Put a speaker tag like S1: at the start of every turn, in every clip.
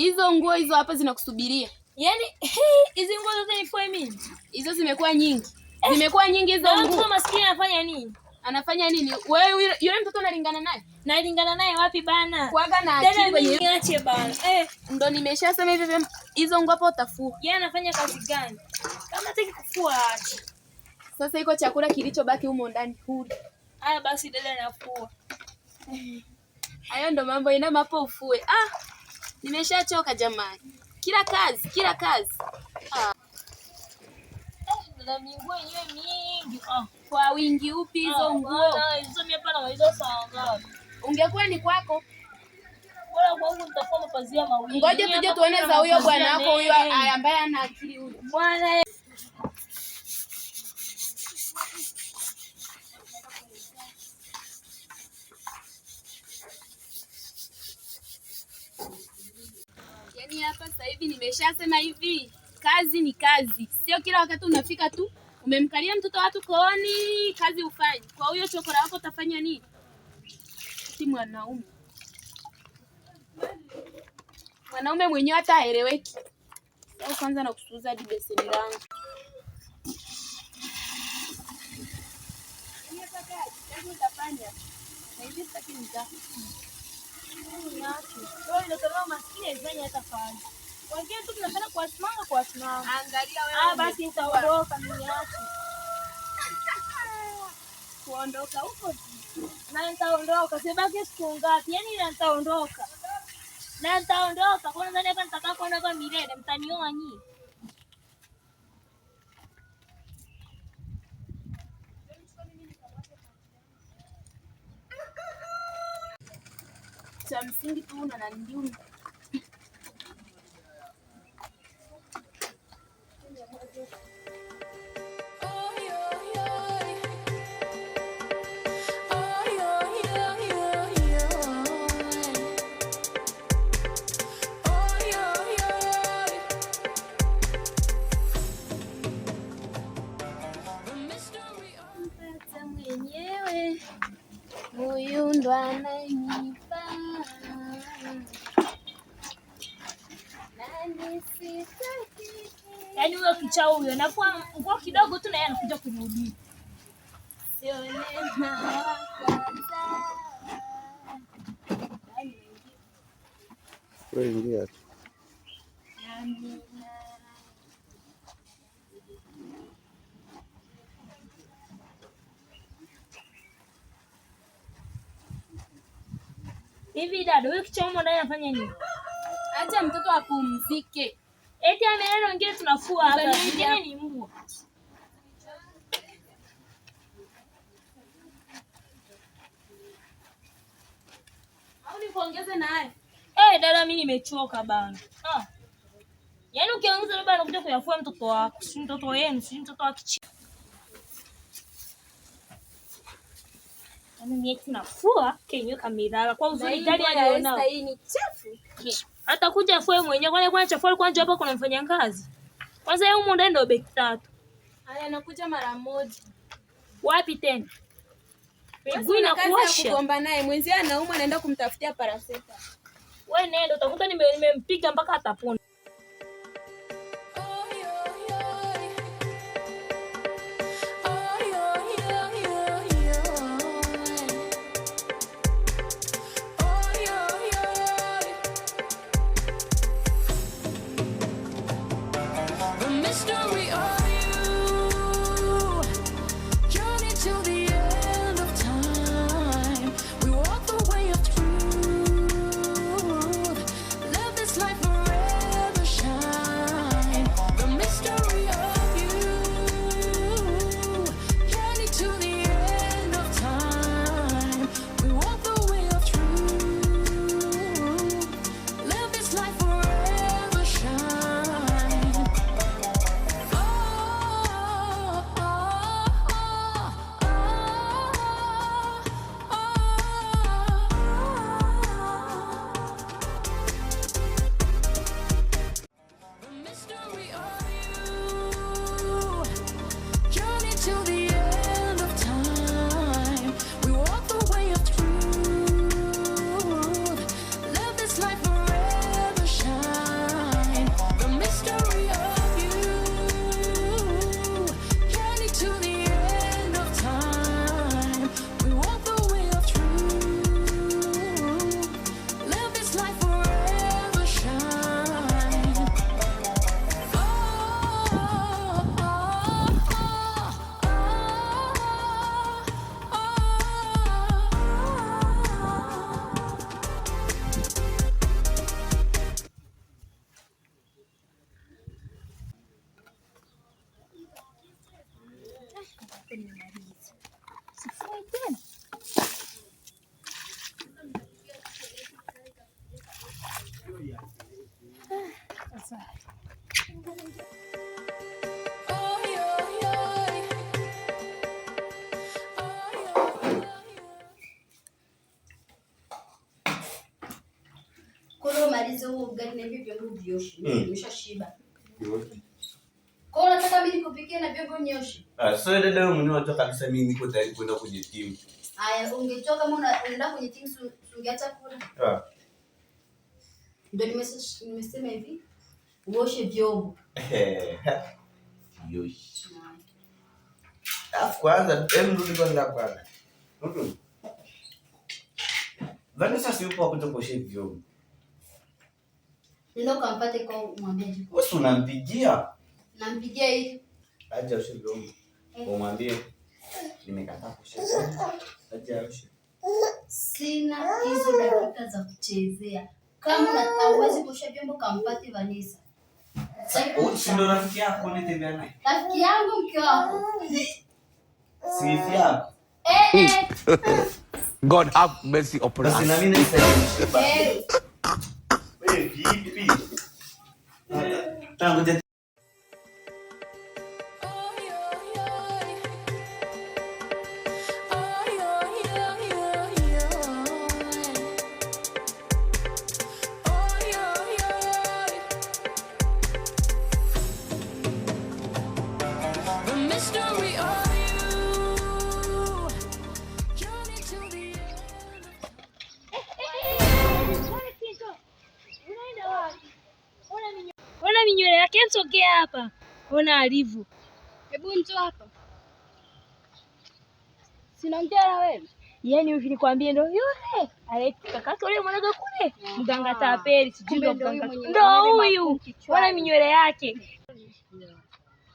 S1: Hizo nguo hizo hapa zinakusubiria.
S2: Yaani hizi nguo zote nifue mimi?
S1: Hizo zimekuwa nyingi. Zimekuwa nyingi hizo nguo.
S2: Mtoto maskini anafanya nini?
S1: Anafanya nini? Wewe yule mtoto unalingana naye?
S2: Nalingana naye wapi bana?
S1: Kuaga na akili kwenye
S2: niache bana.
S1: Ndo nimeshasema hivi hizo nguo hapo utafua.
S2: Yeye anafanya kazi gani? Kama hataki kufua aache.
S1: Sasa iko chakula kilichobaki humo ndani huli.
S2: Haya basi dada anafua.
S1: Hayo ndo mambo ina mapo ufue. Nimeshachoka jamani. Kila kazi.
S2: Na minguo yenyewe mingi.
S1: Kwa wingi upi hizo nguo?
S2: Hizo mimi hapa na hizo sawa.
S1: Ungekuwa ni kwako.
S2: Bora kwangu nitafua mapazia mawili.
S1: Ngoja tuje tuone za huyo bwana wako huyo ambaye ana akili huyo.
S2: Bwana
S1: Yaani hapa sasa hivi nimeshasema hivi, kazi ni kazi. Sio kila wakati unafika tu umemkalia mtoto watu kooni kazi ufanye. Kwa huyo chokora wako utafanya nini? Si mwanaume. Mwanaume mwenyewe hata haeleweki. Sasa kwanza na kusuuza hadi beseni langu. Ni hata kazi utafanya. Na hivi sitaki nitafanya.
S2: wewe ndio kama maskini ifanye hata kazi. Wengine tu tunapenda kuwasimama.
S1: Angalia wewe.
S2: Basi nitaondoka mimi hapo.
S1: Kuondoka huko.
S2: Na nitaondoka. Sibaki siku ngapi? Yaani nitaondoka. Na nitaondoka. Kwa nini hapa nitakaa kuona kwa milele? Mtanioa nyinyi.
S1: Cha msingi tu na ndimu. Mwenyewe huyu ndo ananipa
S2: yaani huyo kichao huyo nafua nguo kidogo tu na yeye anakuja kunirudia.
S1: Sio neema kwanza.
S3: Wewe ingia tu.
S2: Hivi dada, huyo kichao ndani anafanya nini?
S1: Acha mtoto apumzike.
S2: Eti ameenda wengine tunafua hapa. Wengine ni mbwa.
S1: Au nikuongeze naye?
S2: Dada mimi nimechoka bana. Yaani ukiongeza baba anakuja kuyafua mtoto wako, si mtoto wenu, si mtoto wa kichao. Yaani mimi tunafua kenyo kamirala kwa uzuri ndani anaona.
S1: Hii ni chafu.
S2: Atakuja afue mwenyewe kwani kwa chafua kwanza hapa kuna mfanyakazi. Kwanza yeye huko ndani ndio beki 3.
S1: Haya anakuja mara moja.
S2: Wapi tena?
S1: Miguu inakuosha. Kugomba naye mwenzie anaumwa anaenda kumtafutia paraseta.
S2: Wewe nenda utakuta nimempiga mpaka atapona.
S3: na hivi vyombo vioshe. Nimeshashiba. Kwa hiyo nataka mimi nikupikie na vyombo nioshe.
S4: So dada wewe mwenyewe unataka kabisa mimi niko tayari kwenda kwenye timu.
S3: Haya, ungetoka kama unaenda kwenye timu ungeacha kula. Ndio nimesema hivi. Uoshe vyombo.
S4: Yoshi. Kwanza rudi kwanza. Vanessa si upo hapo kuosha vyombo.
S3: Ndio kampate kwa mwambie.
S4: Wewe unampigia?
S3: Nampigia hivi.
S4: Aje oshe vyombo. Umwambie nimekataa kuosha. Aje oshe.
S3: Sina hizo dakika za kuchezea. Kama hauwezi kuosha vyombo kampate Vanessa.
S4: Si ndo rafiki yako unatembea naye?
S3: Rafiki yangu mke wako.
S4: Si rafiki yako.
S5: God have mercy upon us.
S4: Basi na mimi nasema. Wewe vipi? Tangu
S2: Ona minywele yake nsogea hapa. Ona alivyo.
S1: Hebu njoo hapa. Sinaongea na wewe.
S2: Yaani hivi nikwambie ndo yule. Alifika kaka yule mwanangu kule. Mganga tapeli sijui ndo mganga. Ndo huyu. Ona minywele yake.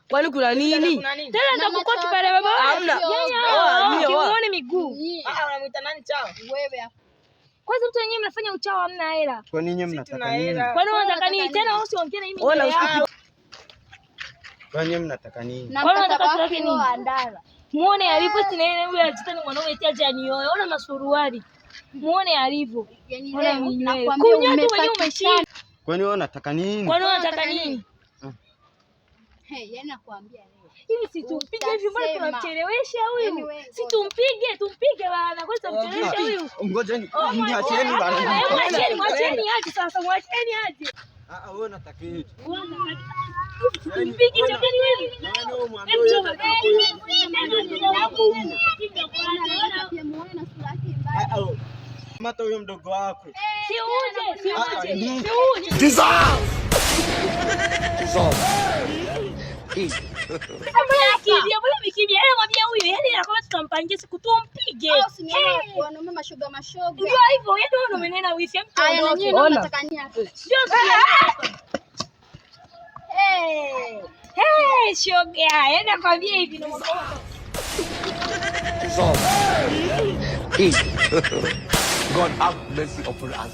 S6: Kwani kuna nini?
S2: Tena nitakukoti pale baba.
S6: Hamna.
S2: Ukimuone miguu.
S6: Unamuita nani chao?
S1: Wewe hapa.
S2: Kwanza mtu wenyewe mnafanya uchawi hamna hela.
S7: Kwa nini mnataka nini?
S2: Kwani unataka nini? Tena usiongee na mimi.
S7: Kwa nini mnataka nini?
S2: Kwani unataka tuleke nini? Muone alivyo tena yule ajita ni mwanaume eti aje anioe. Ona masuruali. Muone alivyo. Ona minywele. Kunya tu mwenyewe umeshinda.
S7: Kwani wewe unataka nini?
S2: Kwani unataka nini?
S1: Yaani nakwambia leo.
S2: Hivi si tumpige hivi mbona tunamchelewesha huyu? Si tumpige bana. Kwanza mchelewesha huyu.
S7: Ngojeni, niacheni bana.
S2: Mwacheni aje sasa, mwacheni aje.
S7: Wewe unataka nini?
S2: Tumpige chakeni wewe.
S7: Wewe mwambie wewe hapo huko. Mata huyo mdogo wako.
S2: Si uje.
S5: Dissolve.
S2: Mbona mikibia yeye mwambie huyu yani anakuwa tutampangia siku tumpige.
S1: Wanaume mashoga.
S2: Ndio hivyo, yeye ndio umenena wifi mtu.
S1: Aya na nyinyi ndio mnataka nini hapa?
S2: Shoga, yeye nakwambia hivi ndio
S5: God have mercy upon us.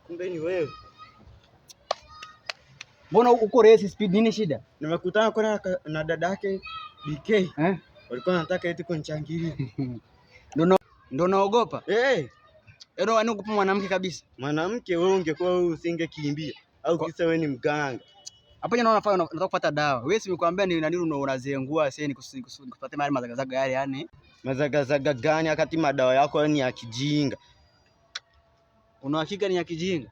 S7: Kumbe ni wewe.
S6: Mbona uko race speed, nini shida?
S7: Nimekutana kwa na dada yake BK. Walikuwa wanataka eti kunichangilia.
S6: Ndio naogopa.
S7: Ndio
S6: anaogopa mwanamke kabisa.
S7: Mwanamke wewe ungekuwa wewe usingekimbia au kisa wewe ni mganga.
S6: Hapa jana unataka kupata dawa. Wewe si nimekwambia ni nani unazengua sasa nikupate mali mazagazaga yale yani.
S7: Mazagazaga gani wakati madawa yako ni ya kijinga?
S6: Una hakika ni ya kijinga?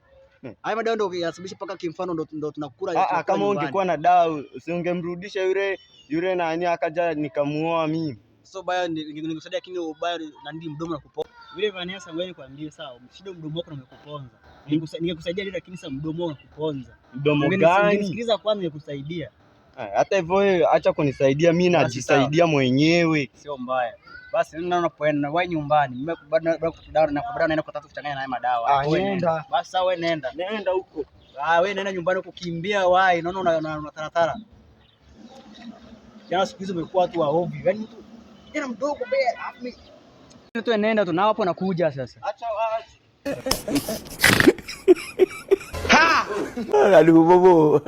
S6: Haya madawa ndio yanasababisha paka kimfano ndio tunakula.
S7: Kama ungekuwa na dawa usingemrudisha yule nani akaja nikamuoa mimi.
S6: So baya ningekusaidia lakini ubaya na ndii mdomo na kuponza. Yule Vanessa wewe nikwambie sawa, shida mdomo wako umekuponza. Ningekusaidia lakini sasa mdomo wako unakuponza.
S7: Mdomo gani?
S6: Nisikiliza kwanza nikusaidia.
S7: Hata hivyo wewe acha kunisaidia, mimi najisaidia mwenyewe.
S6: Sio mbaya. Basi nenda unapoenda wewe nyumbani. Mimi bado naenda kutafuta kuchanganya na madawa.
S7: Nenda.
S6: Basi wewe nenda.
S7: Nenda huko.
S6: Wewe nenda nyumbani kukimbia wai, naona una taratara. Jana siku hizo umekuwa watu wa ovyo. Yaani mtu tena mdogo bea. Tu nenda tu na hapo nakuja sasa. Acha
S5: Ha! Aduh bobo.